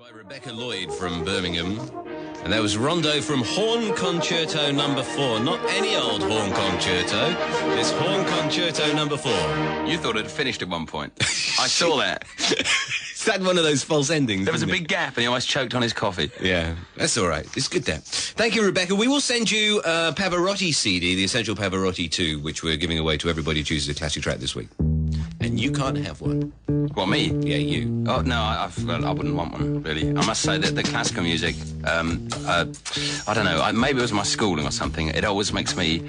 By Rebecca Lloyd from Birmingham, and that was Rondo from Horn Concerto No. 4. Not any old Horn Concerto, it's Horn Concerto No. 4. You thought it had finished at one point. I saw that. Is that one of those false endings? There was a big gap and he almost choked on his coffee. Yeah, that's all right. It's good there. Thank you, Rebecca. We will send you a Pavarotti CD, the Essential Pavarotti 2, which we're giving away to everybody who chooses a classic track this week. And you can't have one. What, me? Yeah, you. Oh, no, I wouldn't want one, really. I must say that the classical music, I don't know, maybe it was my schooling or something, it always makes me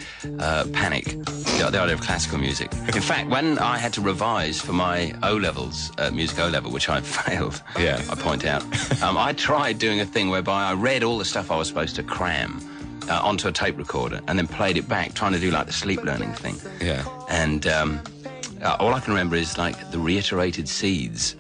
panic, the idea of classical music. In fact, when I had to revise for my O-levels, music O-level, which I failed, Yeah. I point out, I tried doing a thing whereby I read all the stuff I was supposed to cram onto a tape recorder and then played it back, trying to do like the sleep learning thing. Yeah. And all I can remember is like the reiterated seeds,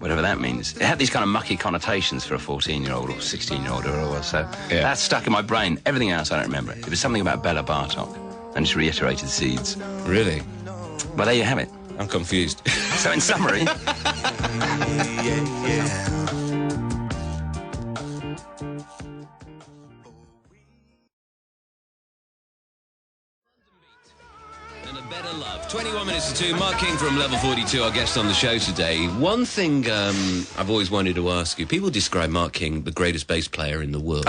whatever that means. It had these kind of mucky connotations for a 14-year-old or 16-year-old or whatever. So Yeah. that's stuck in my brain. Everything else I don't remember. It was something about Bella Bartok and just reiterated seeds. Really? Well, there you have it. I'm confused. So in summary, And a better love. 21 minutes to 2. Mark King from Level 42, our guest on the show today. One thing I've always wanted to ask you. People describe Mark King the greatest bass player in the world.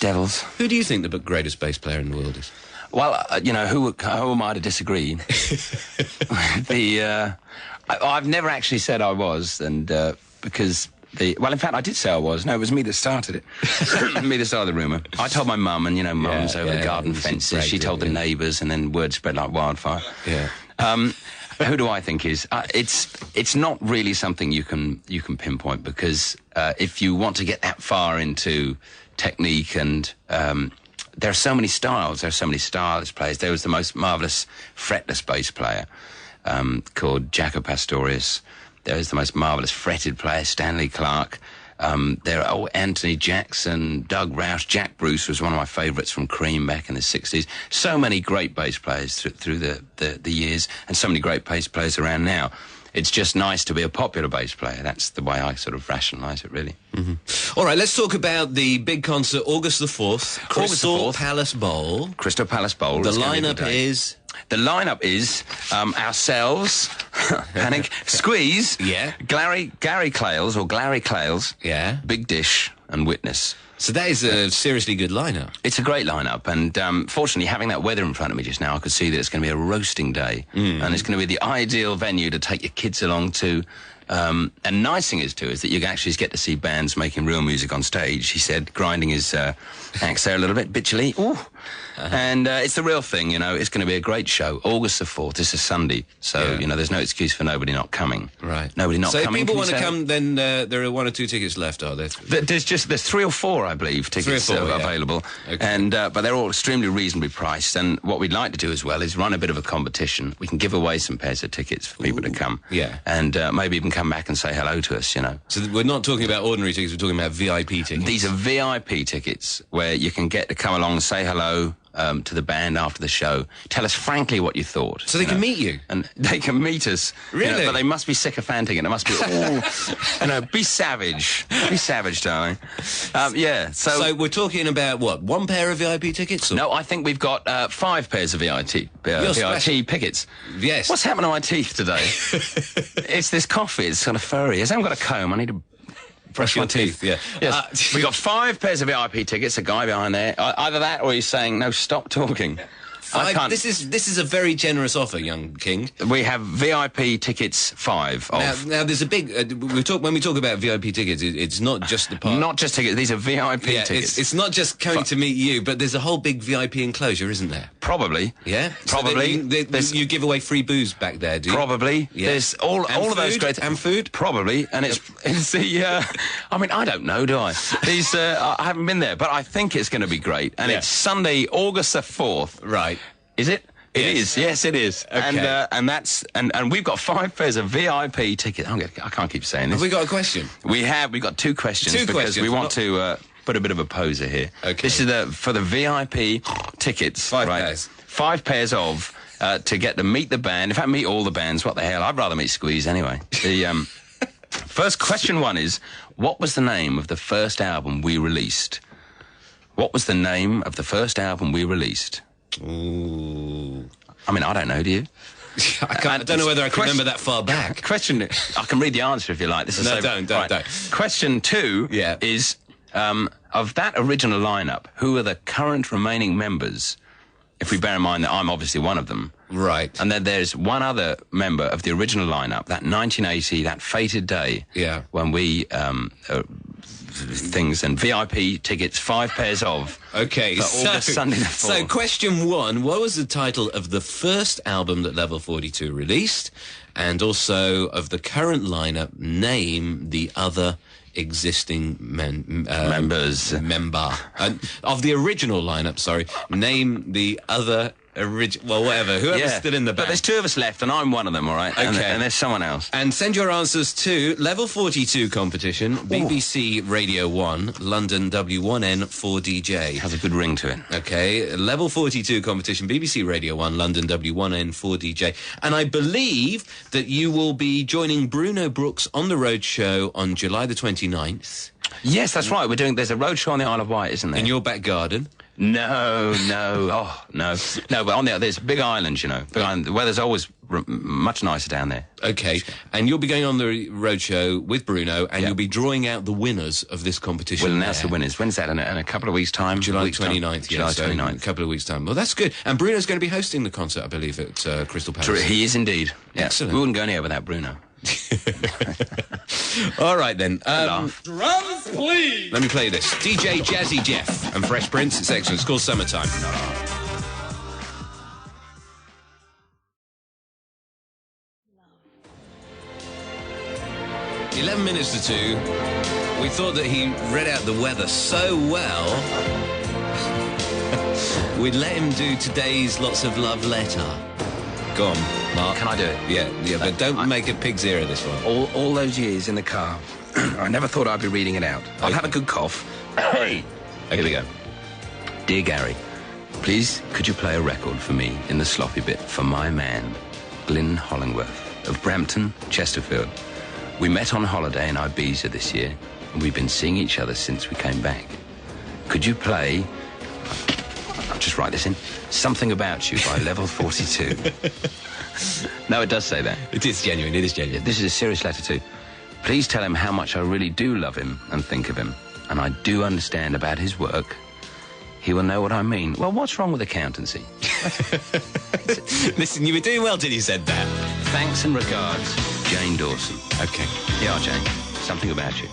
devils. Who do you think the greatest bass player in the world is? Well, who am I to disagree? I've never actually said I was, and because in fact, I did say I was. No, it was me that started it. Me that started the rumour. I told my mum, and mums over the garden fences. She told the neighbours, and then word spread like wildfire. Yeah. Who do I think is? It's not really something you can pinpoint, because if you want to get that far into technique and there are so many styles, there are so many stylist players. There was the most marvellous fretless bass player called Jaco Pastorius. There is the most marvellous fretted player, Stanley Clarke. There are Anthony Jackson, Doug Roush, Jack Bruce was one of my favourites from Cream back in the 60s. So many great bass players through the years, and so many great bass players around now. It's just nice to be a popular bass player. That's the way I sort of rationalise it, really. Mm-hmm. All right, let's talk about the big concert, August the 4th. Crystal Palace Bowl. Crystal Palace Bowl. The lineup is... The lineup is ourselves, Panic, Squeeze, Yeah. Gary Clales, Yeah. Big Dish, and Witness. So that is a seriously good lineup. It's a great lineup, and fortunately, having that weather in front of me just now, I could see that it's going to be a roasting day, and it's going to be the ideal venue to take your kids along to. And nice thing is that you actually get to see bands making real music on stage. He said, grinding his axe there a little bit, bitchily. Ooh. And it's the real thing, It's going to be a great show. August the 4th, this is Sunday, so, there's no excuse for nobody not coming. Right. Nobody not coming. So if people want to come, then there are 1 or 2 tickets left, are there? There's 3 or 4, I believe, tickets 3 or 4, available. Okay. And but they're all extremely reasonably priced. And what we'd like to do as well is run a bit of a competition. We can give away some pairs of tickets for people to come. Yeah. And maybe even come back and say hello to us, So we're not talking about ordinary tickets, we're talking about VIP tickets. These are VIP tickets where you can get to come along and say hello to the band after the show. Tell us frankly what you thought. So they can meet you? And they can meet us. Really? But they must be sycophantic, and it must be all... be savage. Be savage, darling. So we're talking about, what, 1 pair of VIP tickets? Or? No, I think we've got 5 pairs of VIP tickets. Yes. What's happened to my teeth today? It's this coffee. It's sort of furry. I haven't got a comb. I need to brush my teeth. Yeah. Yes. We got 5 pairs of VIP tickets. A guy behind there. Either that, or he's saying, "No, stop talking." 5. This is a very generous offer, young King. We have VIP tickets 5 of. Now there's a big. When we talk about VIP tickets, it's not just the part. Not just tickets. These are VIP tickets. It's not just coming to meet you, but there's a whole big VIP enclosure, isn't there? Probably. Yeah. Probably. So you give away free booze back there, do you? Probably. Yeah. There's all of those great and food. Probably, and it's the. I mean, I don't know, do I? These I haven't been there, but I think it's going to be great, and it's Sunday, August the 4th. Right. Is it? It is. Yes, it is. Okay. And we've got 5 pairs of VIP tickets. I can't keep saying this. Have we got a question? We've got 2 questions. Because we want to put a bit of a poser here. Okay. This is for the VIP tickets. 5 right? pairs. 5 pairs of to get to meet the band. In fact, meet all the bands. What the hell? I'd rather meet Squeeze anyway. The First, question one is, what was the name of the first album we released? What was the name of the first album we released? Ooh. I mean, I don't know, do you? I don't know whether I can remember that far back. Question, I can read the answer if you like. This is No, so, don't. Question two Yeah. is, of that original lineup, who are the current remaining members? If we bear in mind that I'm obviously one of them. Right. And then there's one other member of the original lineup, that 1980, that fated day, Yeah. when we things and VIP tickets, 5 pairs of. Okay, for August Sunday the 4th. So question one, what was the title of the first album that Level 42 released? And also of the current lineup, name the other existing Members. member. Of the original lineup, sorry. Name the other well, whatever, whoever's still in the But band. there's 2 of us left, and I'm one of them, all right? And, Okay. and there's someone else. And send your answers to Level 42 competition, BBC Radio 1, London W1N 4DJ. Has a good ring to it. Okay, Level 42 competition, BBC Radio 1, London W1N 4DJ. And I believe that you will be joining Bruno Brooks on the road show on July the 29th Yes, that's right. There's a road show on the Isle of Wight, isn't there? in your back garden. No. Oh, no. No, but there's big islands, you know. Big island, the weather's always much nicer down there. Okay, and you'll be going on the road show with Bruno, and Yeah. you'll be drawing out the winners of this competition. We'll announce there. the winners. When's that? In a couple of weeks' time? July Week's time? 29th, yeah. July so 29th. a couple of weeks' time. Well, that's good. And Bruno's going to be hosting the concert, I believe, at Crystal Palace. He is indeed. Yeah. Excellent. We wouldn't go anywhere without Bruno. All right, then. Laugh. Drums, please! Let me play this. DJ Jazzy Jeff and Fresh Prince. It's excellent. It's called Summertime. 11 minutes to 2. We thought that he read out the weather so well, we'd let him do today's Lots of Love letter. Go on, Mark. Can I do it? Yeah, but don't make a pig's ear of this one. All those years in the car, I never thought I'd be reading it out. I've had a good cough. Hey, here we go. Dear Gary, please could you play a record for me in the sloppy bit for my man, Glyn Hollingworth of Brampton, Chesterfield. We met on holiday in Ibiza this year, and we've been seeing each other since we came back. Could you play, I'll just write this in, Something About You by Level 42. No, it does say that. It is genuine. It is genuine. This is a serious letter too. Please tell him how much I really do love him and think of him, and I do understand about his work. He will know what I mean. Well, what's wrong with accountancy? Listen, you were doing well till you said that. Thanks and regards, Jane Dawson. Okay. Yeah, Jane. Something About You.